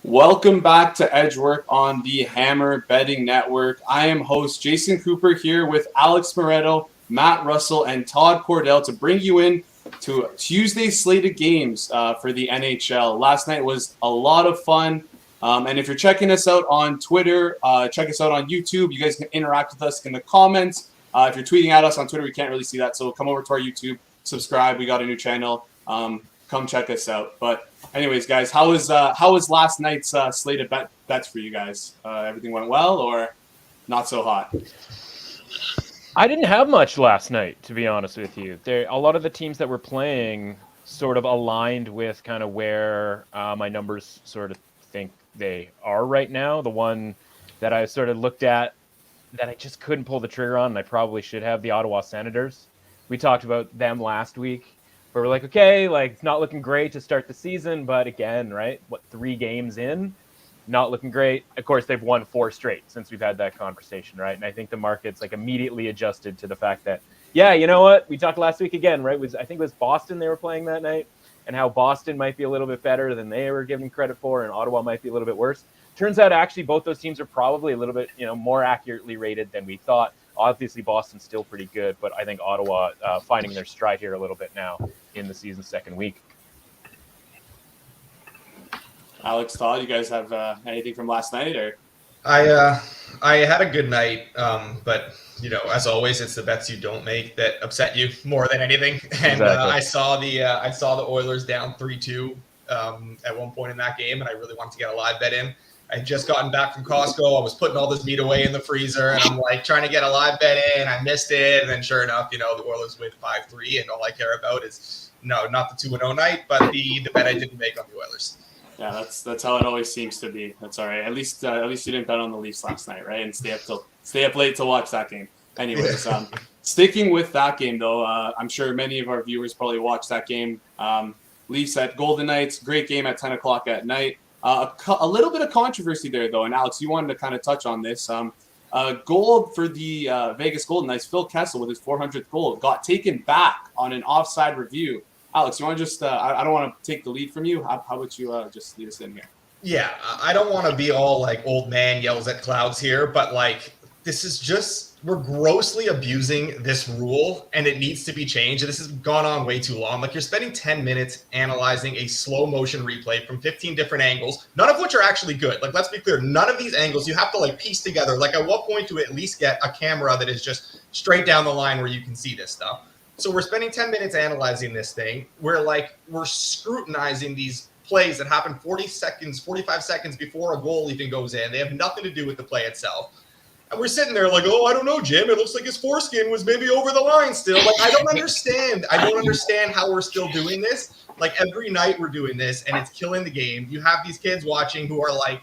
Welcome back to Edgework on the Hammer Betting Network. I am host Jason Cooper here with Alex Moretto, Matt Russell, and Todd Cordell to bring you in to Tuesday's slated games for the NHL. Last night was a lot of fun. And if you're checking us out on Twitter, check us out on YouTube. You guys can interact with us in the comments. If you're tweeting at us on Twitter, we can't really see that. So come over to our YouTube, subscribe. We got a new channel. Come check us out. But anyways, guys, how was last night's slated bets for you guys? Everything went well or not so hot? I didn't have much last night, to be honest with you. A lot of the teams that were playing sort of aligned with kind of where my numbers sort of think they are right now. The one that I sort of looked at that I just couldn't pull the trigger on, and I probably should have, the Ottawa Senators. We talked about them last week, where we're like, okay, like it's not looking great to start the season, but again, right, 3 games in, not looking great. Of course, they've won 4 straight since we've had that conversation, right? And I think the market's like immediately adjusted to the fact that, yeah, you know what? We talked last week again, right? I think it was Boston they were playing that night, and how Boston might be a little bit better than they were given credit for, and Ottawa might be a little bit worse. Turns out, actually, both those teams are probably a little bit, more accurately rated than we thought. Obviously, Boston's still pretty good, but I think Ottawa finding their stride here a little bit now in the season's second week. Alex, Todd, you guys have anything from last night? Or I had a good night, but as always, it's the bets you don't make that upset you more than anything. And Exactly. I saw the Oilers down 3-2 at one point in that game, and I really wanted to get a live bet in. I had just gotten back from Costco. I was putting all this meat away in the freezer, and I'm like trying to get a live bet in. I missed it, and then sure enough, the Oilers win 5-3, and all I care about is not the 2-0 night, but the bet I didn't make on the Oilers. yeah, that's how it always seems to be. That's all right. At least you didn't bet on the Leafs last night, right? And stay up late to watch that game. Anyways, sticking with that game though, I'm sure many of our viewers probably watched that game. Leafs at Golden Knights, great game at 10 o'clock at night. A little bit of controversy there, though, and Alex, you wanted to kind of touch on this. Goal for the Vegas Golden Knights, Phil Kessel with his 400th goal, got taken back on an offside review. Alex, you want to just I don't want to take the lead from you. How about you just lead us in here? Yeah, I don't want to be all like old man yells at clouds here, but like this is just, we're grossly abusing this rule and it needs to be changed. And this has gone on way too long. Like you're spending 10 minutes analyzing a slow motion replay from 15 different angles, none of which are actually good. Like, let's be clear, none of these angles you have to like piece together. Like at what point do we at least get a camera that is just straight down the line where you can see this stuff? So we're spending 10 minutes analyzing this thing. We're scrutinizing these plays that happen 45 seconds before a goal even goes in. They have nothing to do with the play itself. And we're sitting there like, oh, I don't know, Jim. It looks like his foreskin was maybe over the line still. Like, I don't understand. I don't understand how we're still doing this. Like, every night we're doing this, and it's killing the game. You have these kids watching who are like,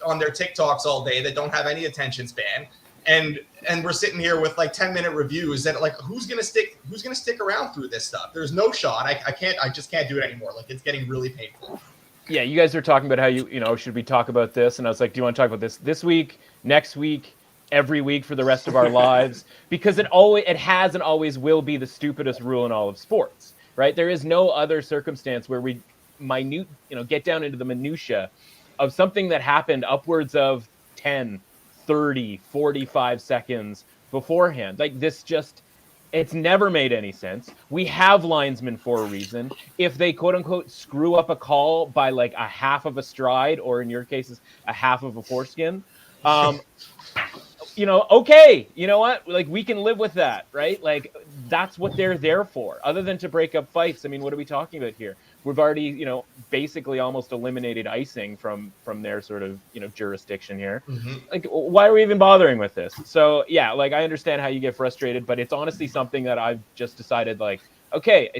on their TikToks all day that don't have any attention span. And we're sitting here with like 10-minute reviews that like, who's gonna stick around through this stuff? There's no shot. I just can't do it anymore. Like, it's getting really painful. Yeah, you guys are talking about how should we talk about this? And I was like, do you want to talk about this week, next week, every week for the rest of our lives? Because it has and always will be the stupidest rule in all of sports, right? There is no other circumstance where we get down into the minutia of something that happened upwards of 10, 30, 45 seconds beforehand. Like this it's never made any sense. We have linesmen for a reason. If they quote unquote screw up a call by like a half of a stride, or in your cases, a half of a foreskin, okay, you know what? Like we can live with that, right? Like that's what they're there for. Other than to break up fights, I mean, what are we talking about here? We've already, basically almost eliminated icing from their sort of, jurisdiction here. Mm-hmm. Like, why are we even bothering with this? So, yeah, like, I understand how you get frustrated, but it's honestly something that I've just decided, like, okay,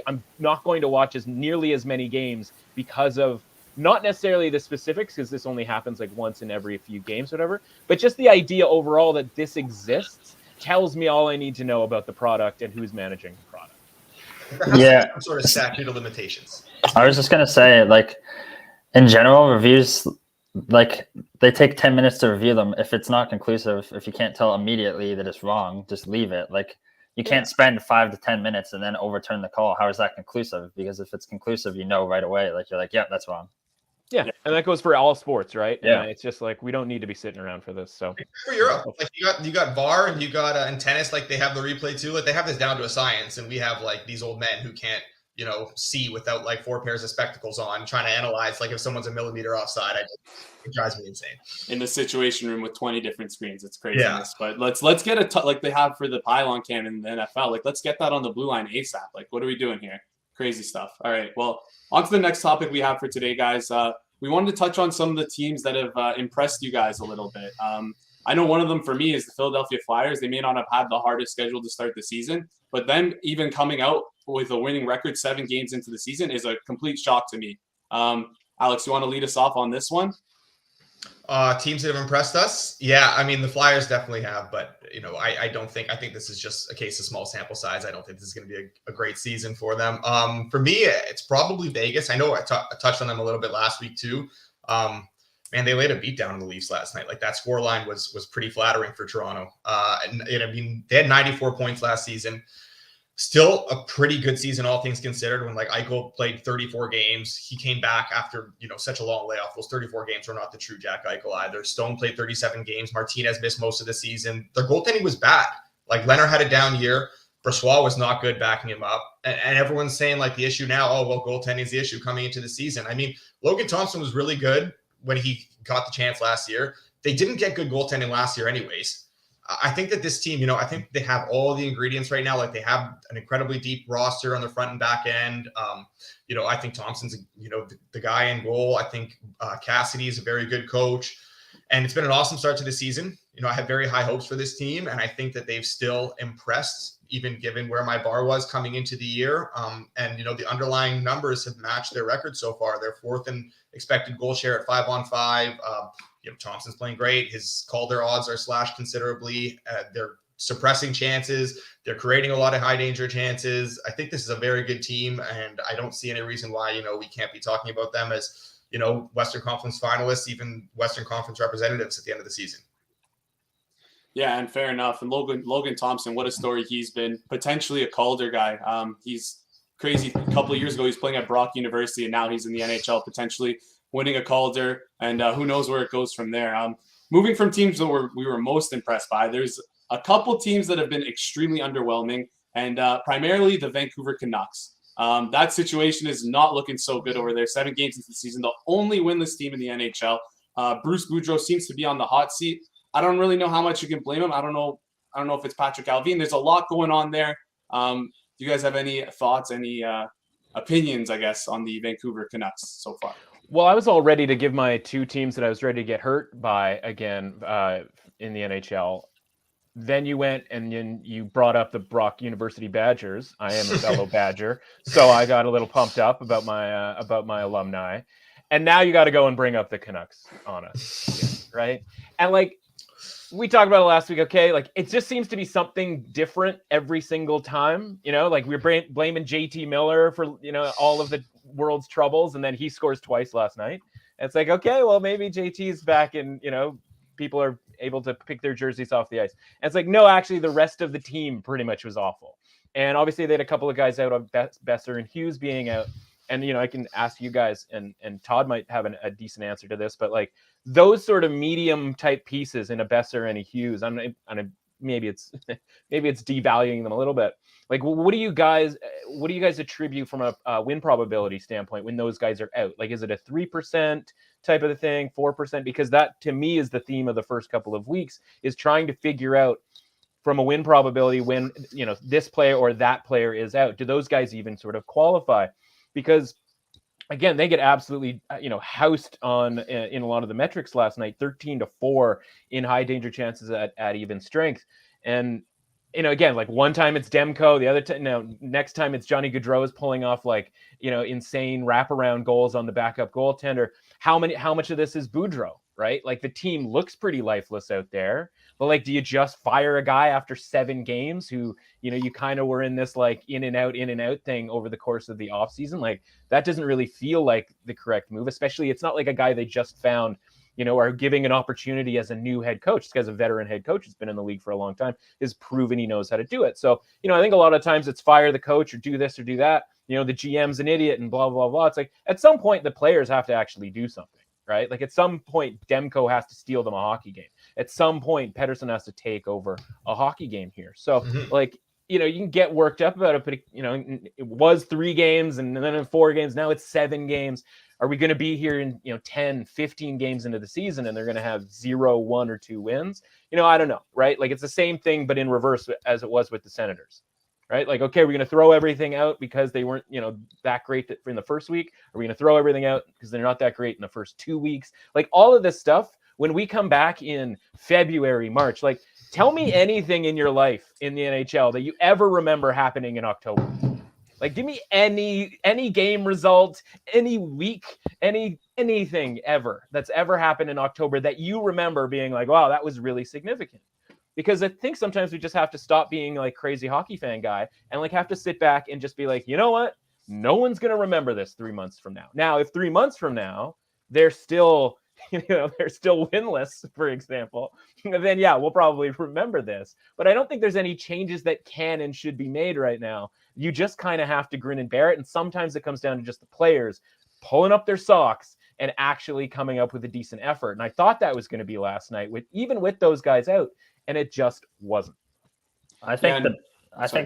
I'm not going to watch nearly as many games because of not necessarily the specifics, because this only happens, like, once in every few games, whatever, but just the idea overall that this exists tells me all I need to know about the product and who's managing the product. Yeah, some sort of statute of limitations. I was just gonna say, like, in general, reviews, like, they take 10 minutes to review them. If it's not conclusive, if you can't tell immediately that it's wrong, just leave it. Like, you can't spend 5 to 10 minutes and then overturn the call. How is that conclusive? Because if it's conclusive, right away. Like, you're like, yeah, that's wrong. Yeah, and that goes for all sports, right? Yeah. It's just like we don't need to be sitting around for this. So For Europe, like you got VAR and you got in tennis, like they have the replay too. Like they have this down to a science, and we have like these old men who can't, see without like 4 pairs of spectacles on, trying to analyze like if someone's a millimeter offside. It drives me insane. In the situation room with 20 different screens, it's craziness. Yeah. But let's get like they have for the pylon cam in the NFL. Like let's get that on the blue line ASAP. Like what are we doing here? Crazy stuff. All right. Well, on to the next topic we have for today, guys. We wanted to touch on some of the teams that have impressed you guys a little bit. I know one of them for me is the Philadelphia Flyers. They may not have had the hardest schedule to start the season, but them even coming out with a winning record 7 games into the season is a complete shock to me. Alex, you want to lead us off on this one? Teams that have impressed us. Yeah, I mean, the Flyers definitely have, but I think this is just a case of small sample size. I don't think this is going to be a great season for them. For me, it's probably Vegas. I know I touched on them a little bit last week too. Man, they laid a beat down on the Leafs last night. Like that scoreline was pretty flattering for Toronto. And I mean, they had 94 points last season. Still a pretty good season, all things considered. When like Eichel played 34 games, he came back after such a long layoff. Those 34 games were not the true Jack Eichel either. Stone played 37 games. Martinez missed most of the season. Their goaltending was bad. Like Leonard had a down year. Brossoit was not good backing him up, and everyone's saying like the issue now. Oh well, goaltending is the issue coming into the season. I mean, Logan Thompson was really good when he got the chance last year. They didn't get good goaltending last year, anyways. I think that this team, I think they have all the ingredients right now. Like they have an incredibly deep roster on the front and back end. I think Thompson's, the guy in goal. I think Cassidy is a very good coach, and it's been an awesome start to the season. I have very high hopes for this team, and I think that they've still impressed, even given where my bar was coming into the year. And the underlying numbers have matched their record so far. They're 4th in expected goal share at 5-on-5. Thompson's playing great. His Calder odds are slashed considerably. They're suppressing chances. They're creating a lot of high danger chances. I think this is a very good team, and I don't see any reason why, we can't be talking about them as, Western Conference finalists, even Western Conference representatives at the end of the season. Yeah, and fair enough. And Logan Thompson, what a story he's been. Potentially a Calder guy. He's crazy. A couple of years ago, he's playing at Brock University, and now he's in the NHL, potentially winning a Calder, and who knows where it goes from there. Moving from teams that we were most impressed by, there's a couple teams that have been extremely underwhelming, and primarily the Vancouver Canucks. That situation is not looking so good over there. 7 games into the season, the only winless team in the NHL. Bruce Boudreau seems to be on the hot seat. I don't really know how much you can blame him. I don't know if it's Patrick Alvin. There's a lot going on there. Do you guys have any thoughts, any opinions, I guess, on the Vancouver Canucks so far? Well, I was all ready to give my 2 teams that I was ready to get hurt by again in the NHL. Then you went and then you brought up the Brock University Badgers. I am a fellow Badger, so I got a little pumped up about my alumni. And now you got to go and bring up the Canucks on us, right? And like we talked about it last week, okay? Like it just seems to be something different every single time. Like we're blaming JT Miller for all of the world's troubles, and then he scores twice last night. And it's like, okay, well maybe JT's back and people are able to pick their jerseys off the ice. And it's like, no, actually the rest of the team pretty much was awful. And obviously they had a couple of guys out on Besser and Hughes being out. And I can ask you guys, and Todd might have a decent answer to this, but like those sort of medium type pieces in a Besser and a Hughes, maybe it's devaluing them a little bit. Like, what do you guys attribute from a win probability standpoint when those guys are out? Like, is it a 3% type of a thing, 4%? Because that to me is the theme of the first couple of weeks, is trying to figure out from a win probability when this player or that player is out. Do those guys even sort of qualify? Because again, they get absolutely housed on in a lot of the metrics last night, 13-4 in high danger chances at even strength. And again, like one time it's Demko, the other time next time it's Johnny Gaudreau is pulling off insane wraparound goals on the backup goaltender. How much of this is Boudreau, right? Like the team looks pretty lifeless out there, but like, do you just fire a guy after 7 games who, you kind of were in this like in and out thing over the course of the offseason? Like that doesn't really feel like the correct move, especially it's not like a guy they just found, are giving an opportunity as a new head coach. This guy's a veteran head coach, has been in the league for a long time, has proven he knows how to do it. So, I think a lot of times it's fire the coach or do this or do that. the GM's an idiot and blah, blah, blah. It's like at some point the players have to actually do something, right? Like at some point Demko has to steal them a hockey game. At some point Pettersson has to take over a hockey game here. So like, you can get worked up about it, but it was 3 games and then in 4 games, now it's 7 games. Are we going to be here in 10, 15 games into the season and they're going to have 0, 1 or 2 wins? I don't know, right? Like it's the same thing, but in reverse as it was with the Senators, right? Like, okay, we're going to throw everything out because they weren't, that great in the first week. Are we going to throw everything out because they're not that great in the first 2 weeks? Like all of this stuff, when we come back in February, March, like tell me anything in your life in the NHL that you ever remember happening in October. Like, give me any game result, any week, anything ever that's ever happened in October that you remember being like, wow, that was really significant. Because I think sometimes we just have to stop being like crazy hockey fan guy and like have to sit back and just be like, you know what? No one's going to remember this 3 months from now. Now, if 3 months from now, they're still winless, for example, then yeah, we'll probably remember this. But I don't think there's any changes that can and should be made right now. You just kind of have to grin and bear it. And sometimes it comes down to just the players pulling up their socks and actually coming up with a decent effort. And I thought that was going to be last night even with those guys out, and it just wasn't. I think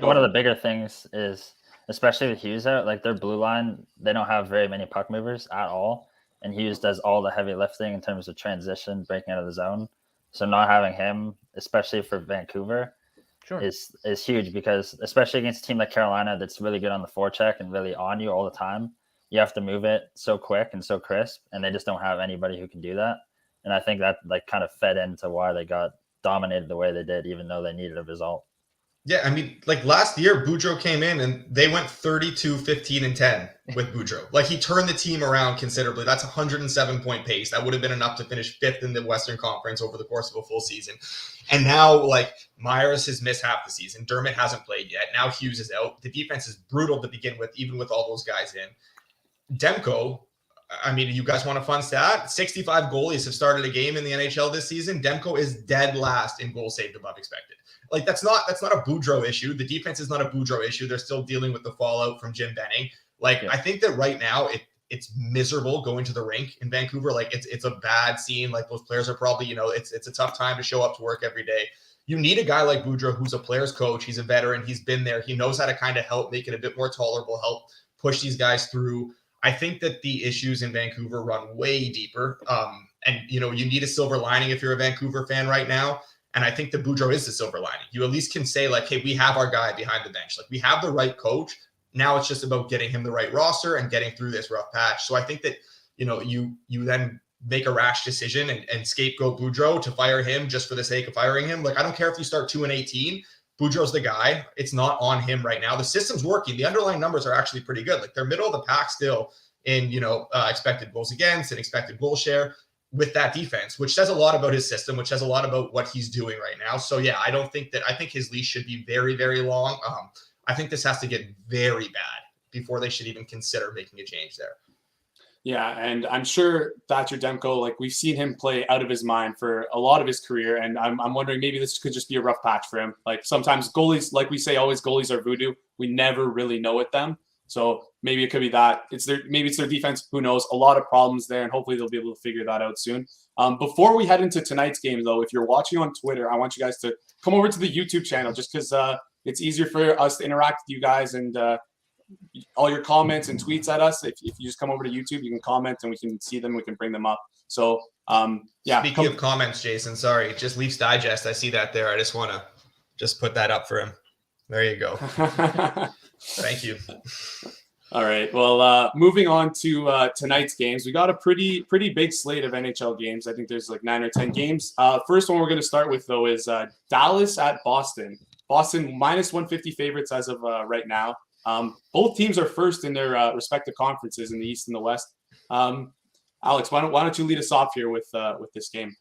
one of the bigger things is, especially with Hughes out, like their blue line, they don't have very many puck movers at all. And Hughes does all the heavy lifting in terms of transition, breaking out of the zone. So not having him, especially for Vancouver, is huge, because especially against a team like Carolina that's really good on the forecheck and really on you all the time, you have to move it so quick and so crisp, and they just don't have anybody who can do that. And I think that like kind of fed into why they got dominated the way they did, even though they needed a result. Yeah, I mean, like last year, Boudreau came in and they went 32, 15, and 10 with Boudreau. Like he turned the team around considerably. That's a 107-point pace. That would have been enough to finish 5th in the Western Conference over the course of a full season. And now, like, Myers has missed half the season. Dermott hasn't played yet. Now Hughes is out. The defense is brutal to begin with, even with all those guys in. Demko, I mean, you guys want a fun stat? 65 goalies have started a game in the NHL this season. Demko is dead last in goals saved above expected. Like that's not a Boudreau issue. The defense is not a Boudreau issue. They're still dealing with the fallout from Jim Benning. Like I think that right now it's miserable going to the rink in Vancouver. Like it's a bad scene. Like those players are probably, it's a tough time to show up to work every day. You need a guy like Boudreau who's a player's coach. He's a veteran. He's been there. He knows how to kind of help make it a bit more tolerable, help push these guys through. I think that the issues in Vancouver run way deeper. And you need a silver lining if you're a Vancouver fan right now. And I think that Boudreau is the silver lining. You at least can say like, hey, we have our guy behind the bench. Like we have the right coach. Now it's just about getting him the right roster and getting through this rough patch. So I think that, you then make a rash decision and scapegoat Boudreau to fire him just for the sake of firing him. Like, I don't care if you start 2-18, Boudreau's the guy. It's not on him right now. The system's working. The underlying numbers are actually pretty good. Like they're middle of the pack still in, expected goals against and expected goal share with that defense, which says a lot about his system, which says a lot about what he's doing right now. So yeah, I think his leash should be very, very long. I think this has to get very bad before they should even consider making a change there. Yeah, and I'm sure Thatcher Demko, like we've seen him play out of his mind for a lot of his career, and I'm wondering maybe this could just be a rough patch for him. Like sometimes goalies, like we say, always goalies are voodoo. We never really know with them. So maybe it could be that maybe it's their defense. Who knows? A lot of problems there, and hopefully they'll be able to figure that out soon. Before we head into tonight's game, though, if you're watching on Twitter, I want you guys to come over to the YouTube channel just because it's easier for us to interact with you guys and all your comments and tweets at us. If you just come over to YouTube, you can comment and we can see them. We can bring them up. So yeah. Speaking of comments, Jason, sorry, just Leafs Digest. I see that there. I just want to just put that up for him. There you go. Thank you. All right. Well, moving on to tonight's games, we got a pretty big slate of NHL games. I think there's like 9 or 10 games. First one we're going to start with, though, is Dallas at Boston. Boston minus 150 favorites as of right now. Both teams are first in their respective conferences in the East and the West. Alex, why don't you lead us off here with this game?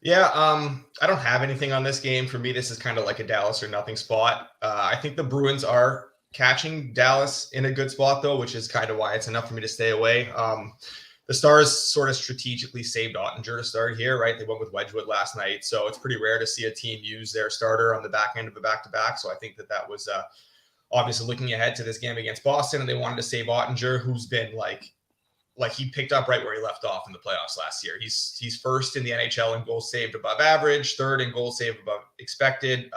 Yeah, I don't have anything on this game. For me, this is kind of like a Dallas or nothing spot. I think the Bruins are catching Dallas in a good spot, though, which is kind of why it's enough for me to stay away. The Stars sort of strategically saved Ottinger to start here, right? They went with Wedgwood last night, so it's pretty rare to see a team use their starter on the back end of a back-to-back. So I think that was obviously looking ahead to this game against Boston, and they wanted to save Ottinger, who's been like he picked up right where he left off in the playoffs last year. He's first in the NHL in goals saved above average, third in goals saved above expected.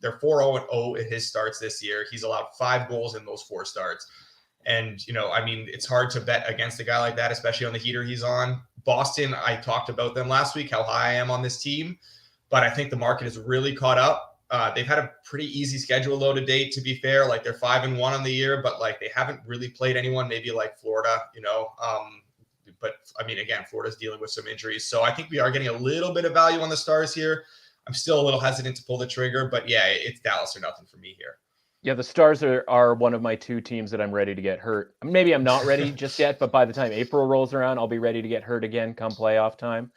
They're 4-0-0 in his starts this year. He's allowed 5 goals in those 4 starts. And, I mean, it's hard to bet against a guy like that, especially on the heater he's on. Boston, I talked about them last week, how high I am on this team, but I think the market has really caught up. They've had a pretty easy schedule though to date, to be fair. Like they're 5-1 on the year, but like they haven't really played anyone, maybe like Florida, but I mean, again, Florida's dealing with some injuries. So I think we are getting a little bit of value on the Stars here. I'm still a little hesitant to pull the trigger, but yeah, it's Dallas or nothing for me here. Yeah, the Stars are one of my 2 teams that I'm ready to get hurt. Maybe I'm not ready just yet, but by the time April rolls around, I'll be ready to get hurt again come playoff time.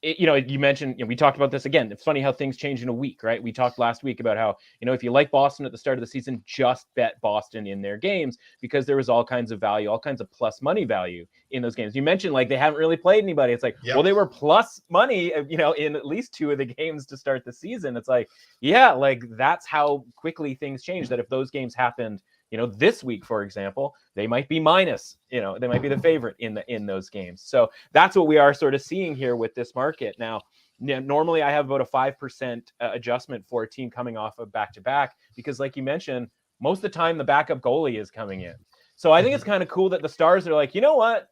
You mentioned, we talked about this again. It's funny how things change in a week, right? We talked last week about how, if you like Boston at the start of the season, just bet Boston in their games because there was all kinds of value, all kinds of plus money value in those games. You mentioned like they haven't really played anybody. It's like, well, they were plus money, in at least 2 of the games to start the season. It's like, yeah, like that's how quickly things change, that if those games happened, this week, for example, they might be minus, they might be the favorite in those games. So that's what we are sort of seeing here with this market. Now, normally I have about a 5% adjustment for a team coming off of back-to-back, because like you mentioned, most of the time the backup goalie is coming in. So I think it's kind of cool that the Stars are like, you know what?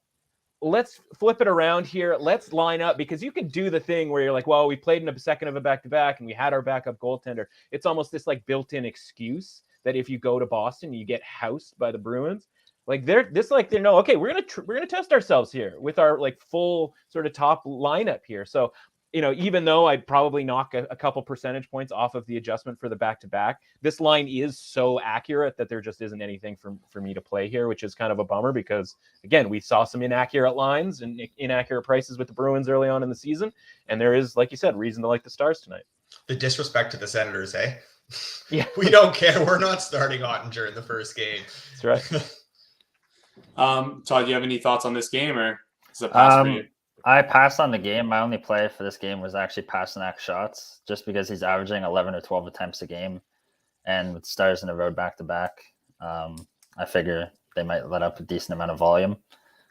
Let's flip it around here. Let's line up, because you can do the thing where you're like, well, we played in a second of a back-to-back and we had our backup goaltender. It's almost this like built-in excuse that if you go to Boston, you get housed by the Bruins. Like they're okay, we're gonna test ourselves here with our like full sort of top lineup here. So, even though I'd probably knock a couple percentage points off of the adjustment for the back-to-back, this line is so accurate that there just isn't anything for me to play here, which is kind of a bummer because, again, we saw some inaccurate lines and inaccurate prices with the Bruins early on in the season. And there is, like you said, reason to like the Stars tonight. The disrespect to the Senators, eh? Yeah. We don't care. We're not starting Ottinger in the first game. That's right. Todd, do you have any thoughts on this game, or is it a pass for you? I passed on the game. My only play for this game was actually Pasternak shots, just because he's averaging 11 or 12 attempts a game, and with Stars in the road back-to-back, I figure they might let up a decent amount of volume.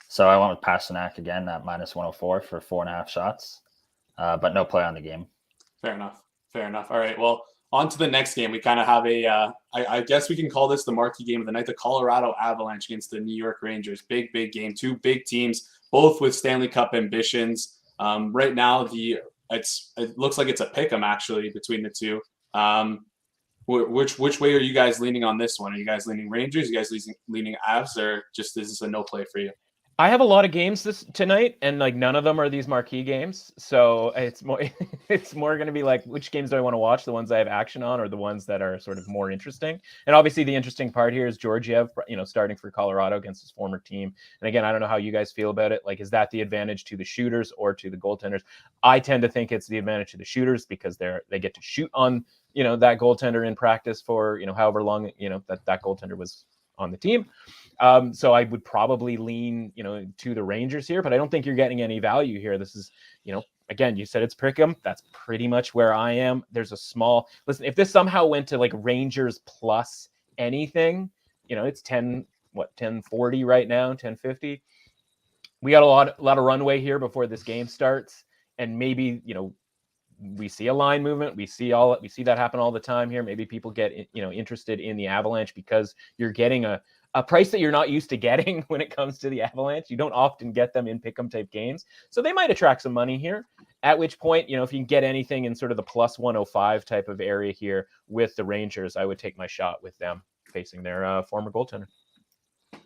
So I went with Pasternak again at minus 104 for 4.5 shots, but no play on the game. Fair enough. All right, well, on to the next game. We kind of have I guess we can call this the marquee game of the night, the Colorado Avalanche against the New York Rangers. Big game. 2 big teams, both with Stanley Cup ambitions. Right now, it looks like it's a pick 'em actually between the two. Which way are you guys leaning on this one? Are you guys leaning Rangers? Are you guys leaning Avs, or just is this a no play for you? I have a lot of games tonight, and like none of them are these marquee games. So it's more going to be like, which games do I want to watch? The ones I have action on, or the ones that are sort of more interesting? And obviously, the interesting part here is Georgiev, starting for Colorado against his former team. And again, I don't know how you guys feel about it. Like, is that the advantage to the shooters or to the goaltenders? I tend to think it's the advantage to the shooters because they get to shoot on that goaltender in practice for however long that goaltender was on the team. So I would probably lean, to the Rangers here, but I don't think you're getting any value here. This is, again, you said it's Pick'em. That's pretty much where I am. There's a small, listen, if this somehow went to like Rangers plus anything, it's 1040 right now, 1050. We got a lot of runway here before this game starts. And maybe, we see a line movement. We see that happen all the time here. Maybe people get, interested in the Avalanche because you're getting a price that you're not used to getting when it comes to the Avalanche. You don't often get them in pick'em type games. So they might attract some money here, at which point, if you can get anything in sort of the plus 105 type of area here with the Rangers, I would take my shot with them facing their former goaltender.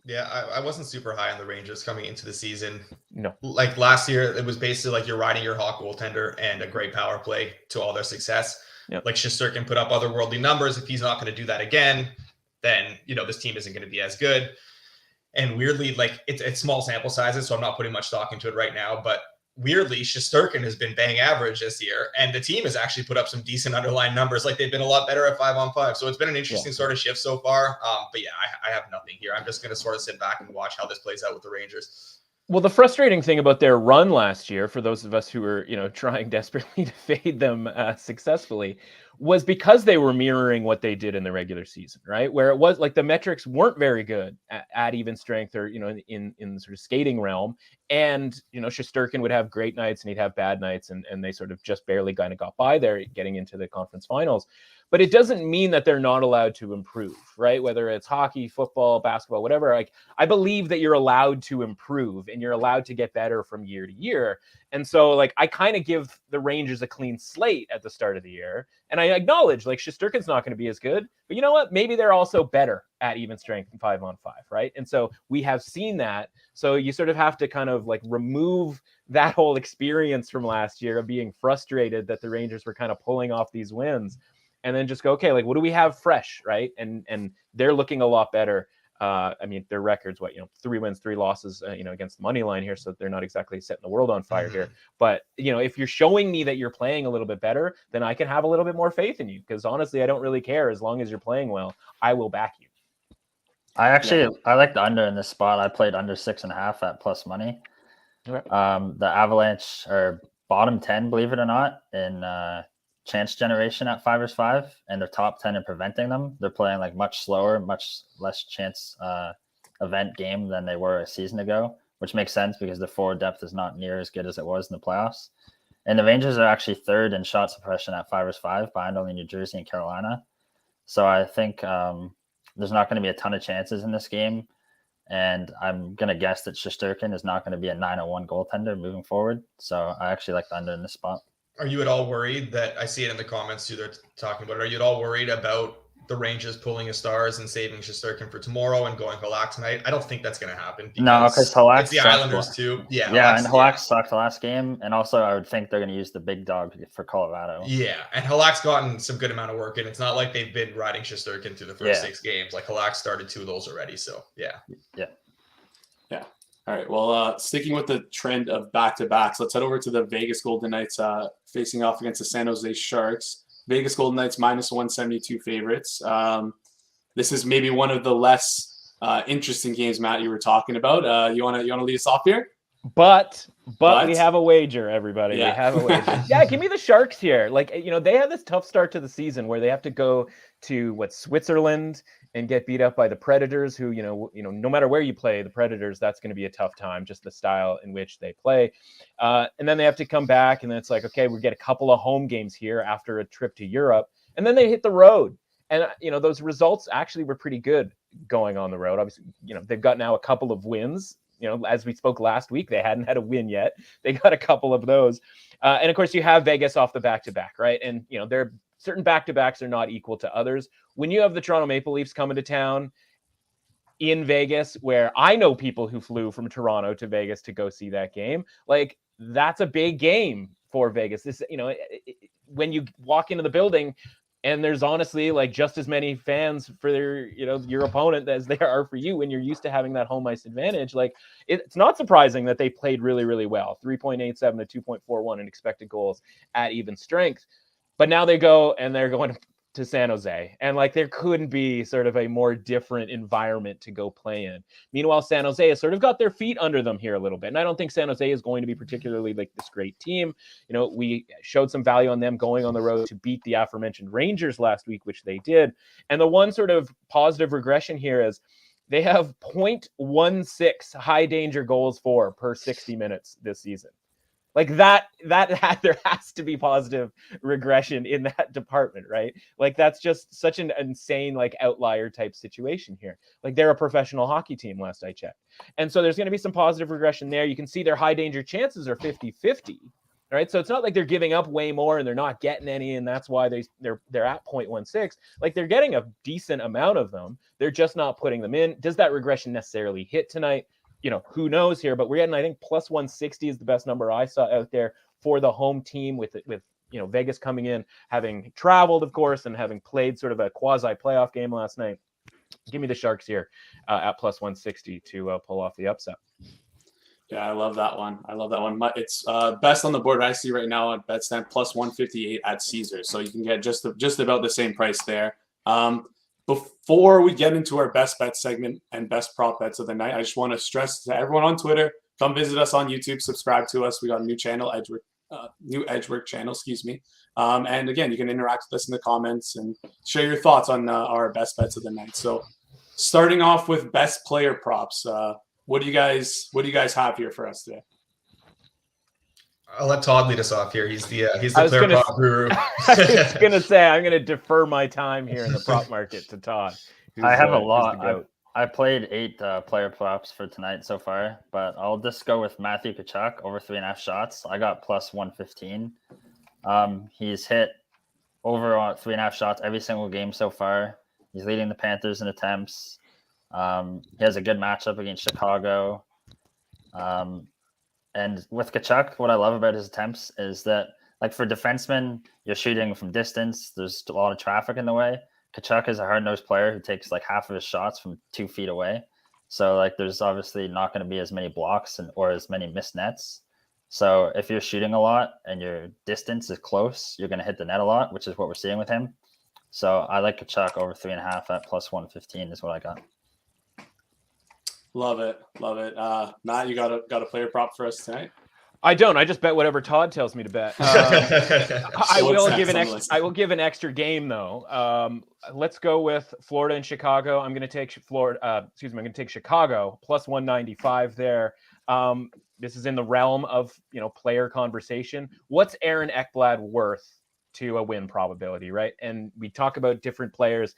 Yeah, I wasn't super high on the Rangers coming into the season. No. Like last year, it was basically like you're riding your hot goaltender and a great power play to all their success. Yep. Like Shesterkin put up otherworldly numbers. If he's not going to do that again, then, this team isn't going to be as good. And weirdly, like it's small sample sizes, so I'm not putting much stock into it right now. But weirdly, Shesterkin has been bang average this year, and the team has actually put up some decent underlying numbers. Like they've been a lot better at 5-on-5. So it's been an interesting sort of shift so far. But yeah, I have nothing here. I'm just going to sort of sit back and watch how this plays out with the Rangers. Well, the frustrating thing about their run last year, for those of us who were, trying desperately to fade them successfully, was because they were mirroring what they did in the regular season, right? Where it was like the metrics weren't very good at even strength or, in the sort of skating realm. And, Shesterkin would have great nights and he'd have bad nights, and they sort of just barely kind of got by there getting into the conference finals. But it doesn't mean that they're not allowed to improve, right? Whether it's hockey, football, basketball, whatever. Like, I believe that you're allowed to improve and you're allowed to get better from year to year. And so, like, I kind of give the Rangers a clean slate at the start of the year. And I acknowledge, like, Shesterkin's not going to be as good. But you know what? Maybe they're also better at even strength and 5-on-5, right? And so we have seen that. So you sort of have to kind of, like, remove that whole experience from last year of being frustrated that the Rangers were kind of pulling off these wins. And then just go, okay, like, what do we have fresh, right? And they're looking a lot better. Their record's 3 wins, 3 losses, against the money line here. So they're not exactly setting the world on fire here. But, if you're showing me that you're playing a little bit better, then I can have a little bit more faith in you. Because honestly, I don't really care. As long as you're playing well, I will back you. I like the under in this spot. I played under 6.5 at plus money. Okay. The Avalanche are bottom 10, believe it or not, in chance generation at 5-5, and they're top 10 in preventing them. They're playing like much slower, much less chance event game than they were a season ago, which makes sense because the forward depth is not near as good as it was in the playoffs. And the Rangers are actually third in shot suppression at 5-5, behind only New Jersey and Carolina. So I think there's not going to be a ton of chances in this game. And I'm going to guess that Shesterkin is not going to be a 901 goaltender moving forward. So I actually like the under in this spot. Are you at all worried that I see it in the comments too? They're talking about it. Are you at all worried about the Rangers pulling a Stars and saving Shesterkin for tomorrow and going Halak tonight? I don't think that's going to happen. No, because Halak it's the Islanders too. Yeah, and Halak sucked the last game, and also I would think they're going to use the big dog for Colorado. Yeah, and Halak's gotten some good amount of work, and it's not like they've been riding Shesterkin through the first 6 games. Like Halak started 2 of those already, so yeah. All right. Well, sticking with the trend of back-to-backs, let's head over to the Vegas Golden Knights facing off against the San Jose Sharks. Vegas Golden Knights -172 favorites. This is maybe one of the less interesting games, Matt, you were talking about. You want to lead us off here? But we have a wager, everybody. Yeah. We have a wager. Yeah, give me the Sharks here. Like, they had this tough start to the season where they have to go to Switzerland and get beat up by the Predators, who, no matter where you play the Predators, that's going to be a tough time, just the style in which they play. And then they have to come back, and then it's like, okay, we get a couple of home games here after a trip to Europe, and then they hit the road. And, those results actually were pretty good going on the road. Obviously, they've got now a couple of wins. As we spoke last week, they hadn't had a win yet. They got a couple of those. And of course, you have Vegas off the back-to-back, right? And, they're certain back-to-backs are not equal to others. When you have the Toronto Maple Leafs coming to town in Vegas, where I know people who flew from Toronto to Vegas to go see that game, like, that's a big game for Vegas. This, when you walk into the building, and there's honestly like just as many fans for their, your opponent as there are for you when you're used to having that home ice advantage. Like, it's not surprising that they played really, really well. 3.87 to 2.41 in expected goals at even strength. But now they go and they're going to San Jose. And like, there couldn't be sort of a more different environment to go play in. Meanwhile, San Jose has sort of got their feet under them here a little bit. And I don't think San Jose is going to be particularly like this great team. We showed some value on them going on the road to beat the aforementioned Rangers last week, which they did. And the one sort of positive regression here is they have 0.16 high danger goals for per 60 minutes this season. Like that there has to be positive regression in that department, right? Like, that's just such an insane, like, outlier type situation here. Like, they're a professional hockey team last I checked. And so there's going to be some positive regression there. You can see their high danger chances are 50-50, right? So it's not like they're giving up way more and they're not getting any, and that's why they're at 0.16. Like, they're getting a decent amount of them. They're just not putting them in. Does that regression necessarily hit tonight? Who knows here, but we're getting, I think, plus 160 is the best number I saw out there for the home team with Vegas coming in, having traveled, of course, and having played sort of a quasi playoff game last night. Give me the Sharks here at plus 160 to pull off the upset. Yeah, I love that one. It's best on the board I see right now at BetStamp plus 158 at Caesars. So you can get just about the same price there. Before we get into our best bet segment and best prop bets of the night, I just want to stress to everyone on Twitter, come visit us on YouTube, subscribe to us. We got a new channel, new Edgework channel, excuse me. And again, you can interact with us in the comments and share your thoughts on our best bets of the night. So starting off with best player props, what do you guys have here for us today? I'll let Todd lead us off here. He's the player prop guru. I was gonna say I'm gonna defer my time here in the prop market to Todd. I have a lot. I played 8 player props for tonight so far, but I'll just go with Matthew Tkachuk over 3.5 shots. I got plus 115. He's hit over on 3.5 shots every single game so far. He's leading the Panthers in attempts. He has a good matchup against Chicago. And with Tkachuk, what I love about his attempts is that, like, for defensemen, you're shooting from distance. There's a lot of traffic in the way. Tkachuk is a hard-nosed player who takes like half of his shots from 2 feet away. So like there's obviously not going to be as many blocks or as many missed nets. So if you're shooting a lot and your distance is close, you're going to hit the net a lot, which is what we're seeing with him. So I like Tkachuk over 3.5 at plus 115 is what I got. Love it. Matt, you got a player prop for us tonight? I don't. I just bet whatever Todd tells me to bet. I will give an extra game though. Let's go with Florida and Chicago. I'm going to take I'm going to take Chicago plus 195 there. This is in the realm of player conversation. What's Aaron Ekblad worth to a win probability, right? And we talk about different players,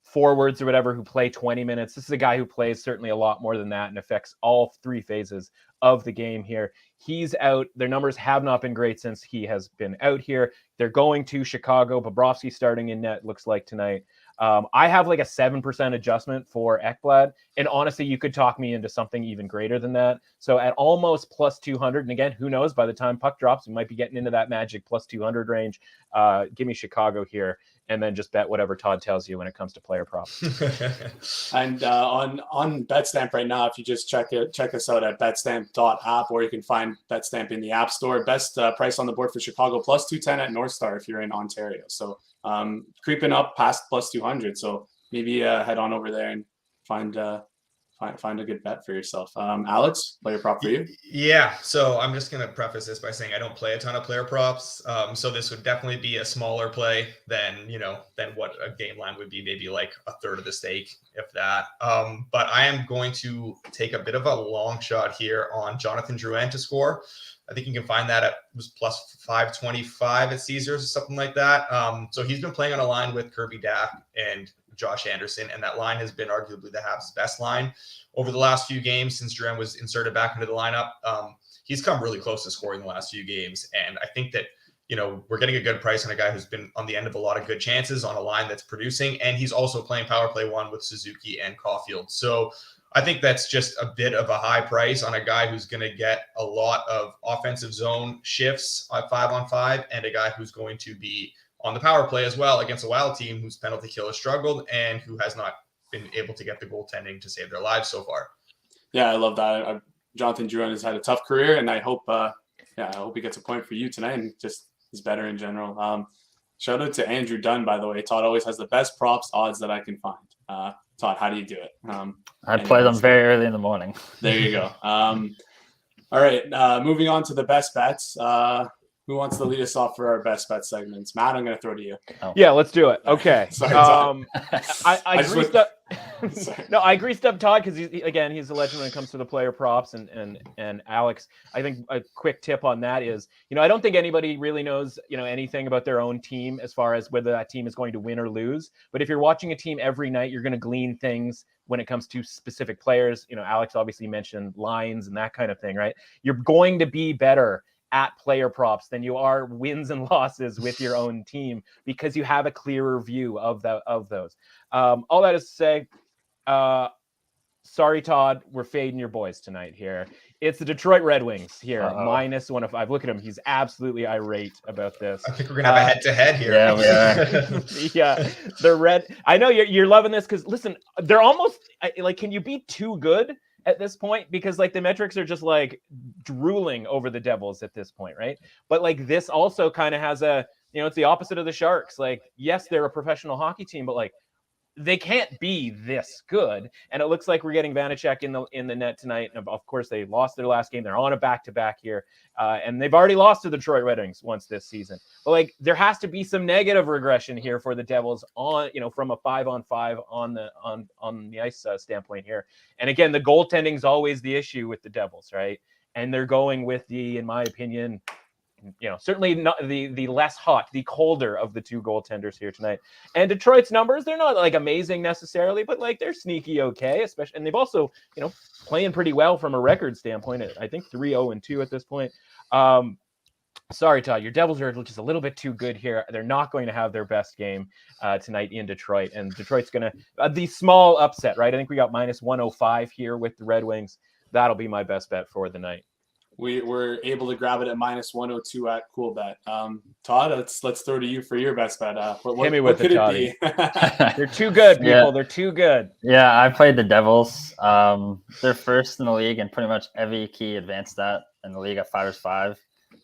forwards or whatever, who play 20 minutes. This is a guy who plays certainly a lot more than that and affects all 3 phases of the game here. He's out. Their numbers have not been great since he has been out here. They're going to Chicago. Bobrovsky starting in net, looks like tonight. I have like a 7% adjustment for Ekblad. And honestly, you could talk me into something even greater than that. So at almost plus 200, and again, who knows, by the time puck drops, we might be getting into that magic plus 200 range. Give me Chicago here. And then just bet whatever Todd tells you when it comes to player props. And on BetStamp right now, if you just check us out at betstamp.app, or you can find BetStamp in the App Store. Best price on the board for Chicago, plus 210 at North Star if you're in Ontario. So creeping up past plus 200. So maybe head on over there and find a good bet for yourself. Alex, player prop for you? Yeah. So I'm just going to preface this by saying I don't play a ton of player props. So this would definitely be a smaller play than what a game line would be, maybe like a third of the stake, if that. But I am going to take a bit of a long shot here on Jonathan Drouin to score. I think you can find that at plus 525 at Caesars or something like that. So he's been playing on a line with Kirby Dach and Josh Anderson, and that line has been arguably the Habs' best line over the last few games since Drouin was inserted back into the lineup. He's come really close to scoring the last few games, and I think that we're getting a good price on a guy who's been on the end of a lot of good chances on a line that's producing, and he's also playing power play 1 with Suzuki and Caulfield. So I think that's just a bit of a high price on a guy who's going to get a lot of offensive zone shifts at 5-on-5, and a guy who's going to be on the power play as well against a Wild team whose penalty kill has struggled and who has not been able to get the goaltending to save their lives so far. Yeah, I love that. Jonathan Drouin has had a tough career, and I hope he gets a point for you tonight and just is better in general. Shout out to Andrew Dunn, by the way. Todd always has the best props odds that I can find. Todd, how do you do it? I play them very early in the morning. There you go. All right, moving on to the best bets. Who wants to lead us off for our best bet segments? Matt, I'm going to throw to you. Oh. Yeah, let's do it. Okay. Sorry, I greased up. No, I greased up Todd because he's a legend when it comes to the player props, and Alex. I think a quick tip on that is, I don't think anybody really knows, anything about their own team as far as whether that team is going to win or lose. But if you're watching a team every night, you're going to glean things when it comes to specific players. Alex obviously mentioned lines and that kind of thing, right? You're going to be better at player props than you are wins and losses with your own team because you have a clearer view of those. All that is to say, sorry, Todd, we're fading your boys tonight here. It's the Detroit Red Wings here, minus 105. Look at him. He's absolutely irate about this. I think we're going to have a head-to-head here. Yeah, we are. Yeah, the Red. I know you're loving this because, listen, they're almost like, can you be too good at this point? Because like the metrics are just like drooling over the Devils at this point, right? But like this also kind of has a, it's the opposite of the Sharks. Like, yes, they're a professional hockey team, but like they can't be this good. And it looks like we're getting Vanacek in the net tonight. And of course, they lost their last game. They're on a back-to-back here. And they've already lost to the Detroit Red Wings once this season. But like, there has to be some negative regression here for the Devils on, from a 5-on-5 on the ice standpoint here. And again, the goaltending is always the issue with the Devils, right? And they're going with in my opinion, certainly not the less hot, the colder of the two goaltenders here tonight. And Detroit's numbers, they're not like amazing necessarily, but like they're sneaky okay, especially, and they've also, playing pretty well from a record standpoint. I think 3-0-2 at this point. Sorry, Todd, your Devils are just a little bit too good here. They're not going to have their best game tonight in Detroit, and Detroit's going to the small upset, right? I think we got -105 here with the Red Wings. That'll be my best bet for the night. We were able to grab it at -102 at Cool Bet. Todd, let's throw to you for your best bet. Hit me with what could it, it be? They're too good, people. Yeah. They're too good. Yeah, I played the Devils. They're first in the league in pretty much every key advanced stat in the league at 5-5.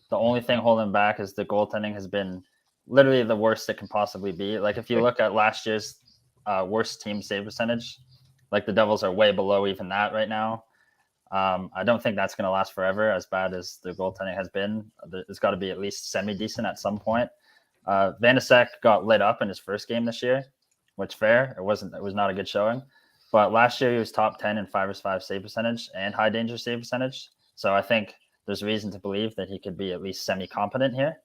The only thing holding back is the goaltending has been literally the worst it can possibly be. Like if you look at last year's worst team save percentage, like the Devils are way below even that right now. I don't think that's going to last forever, as bad as the goaltending has been. It's got to be at least semi-decent at some point. Vanacek got lit up in his first game this year, which fair. It was not a good showing. But last year he was top 10 in 5-5 save percentage and high danger save percentage. So I think there's reason to believe that he could be at least semi-competent here.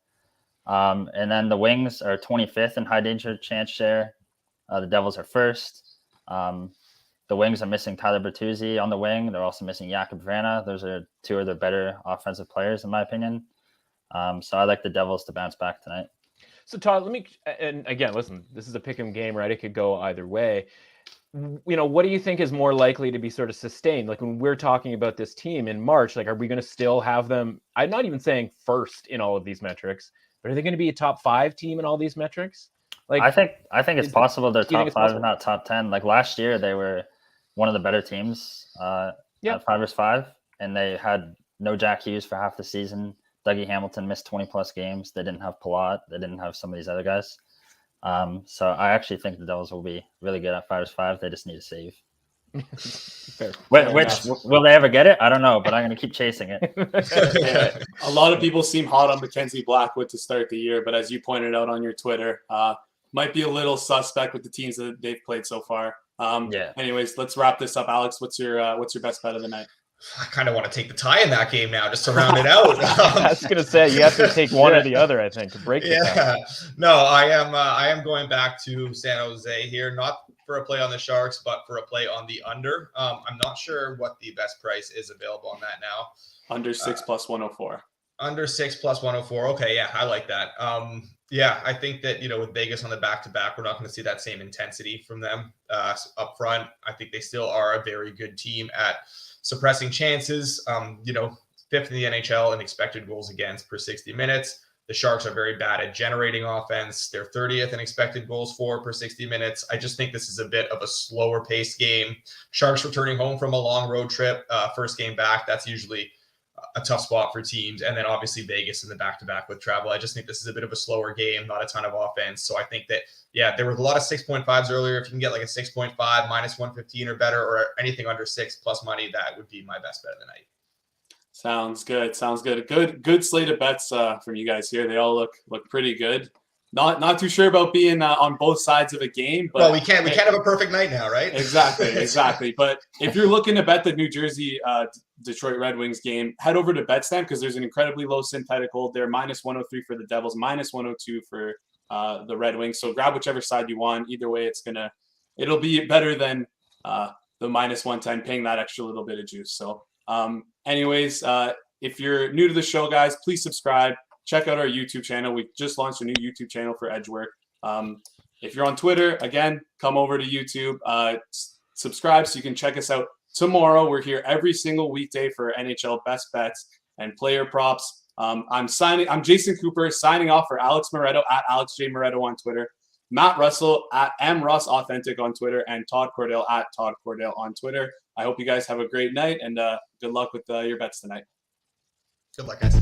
And then the Wings are 25th in high danger chance share. The Devils are first. The Wings are missing Tyler Bertuzzi on the wing. They're also missing Jakub Vrana. Those are two of their better offensive players, in my opinion. So I like the Devils to bounce back tonight. So, Todd, and again, listen, this is a pick'em game, right? It could go either way. What do you think is more likely to be sort of sustained? Like when we're talking about this team in March, like, are we going to still have them? I'm not even saying first in all of these metrics, but are they going to be a top 5 team in all these metrics? Like, I think it's possible they're top 5 and not top 10. Like last year, they were one of the better teams at 5-5, and they had no Jack Hughes for half the season. Dougie Hamilton missed 20-plus games. They didn't have Palat. They didn't have some of these other guys. So I actually think the Devils will be really good at 5-5. They just need a save. Fair. Which will they ever get it? I don't know, but I'm going to keep chasing it. Yeah. A lot of people seem hot on Mackenzie Blackwood to start the year, but as you pointed out on your Twitter, might be a little suspect with the teams that they've played so far. Anyways, let's wrap this up. Alex, what's your best bet of the night? I kind of want to take the tie in that game now, just to round it out. I was going to say you have to take one or the other, I think, to break it. Yeah, no, I am going back to San Jose here, not for a play on the Sharks, but for a play on the under. I'm not sure what the best price is available on that now. Under 6 plus 104. Under 6 plus 104. Okay, yeah, I like that. Yeah, I think that, with Vegas on the back-to-back, we're not going to see that same intensity from them up front. I think they still are a very good team at suppressing chances. 5th in the NHL in expected goals against per 60 minutes. The Sharks are very bad at generating offense. They're 30th in expected goals for per 60 minutes. I just think this is a bit of a slower paced game. Sharks returning home from a long road trip, first game back. That's usually a tough spot for teams. And then obviously Vegas in the back-to-back with travel. I just think this is a bit of a slower game, not a ton of offense. So I think that, there were a lot of 6.5s earlier. If you can get like a 6.5 -115 or better, or anything under 6 plus money, that would be my best bet of the night. Sounds good. Good slate of bets from you guys here. They all look pretty good. Not too sure about being on both sides of a game, but we can't have a perfect night now, right? Exactly. But if you're looking to bet the New Jersey Detroit Red Wings game, head over to BetStamp because there's an incredibly low synthetic hold there. -103 for the Devils, -102 for the Red Wings. So grab whichever side you want. Either way, it'll be better than the -110, paying that extra little bit of juice. So anyways, if you're new to the show, guys, please subscribe. Check out our YouTube channel. We just launched a new YouTube channel for Edgework. If you're on Twitter, again, come over to YouTube, subscribe so you can check us out tomorrow. We're here every single weekday for NHL best bets and player props. I'm Jason Cooper signing off for Alex Moretto at Alex J Moretto on Twitter, Matt Russell at MRussAuthentic on Twitter, and Todd Cordell at Todd Cordell on Twitter. I hope you guys have a great night and good luck with your bets tonight. Good luck, guys.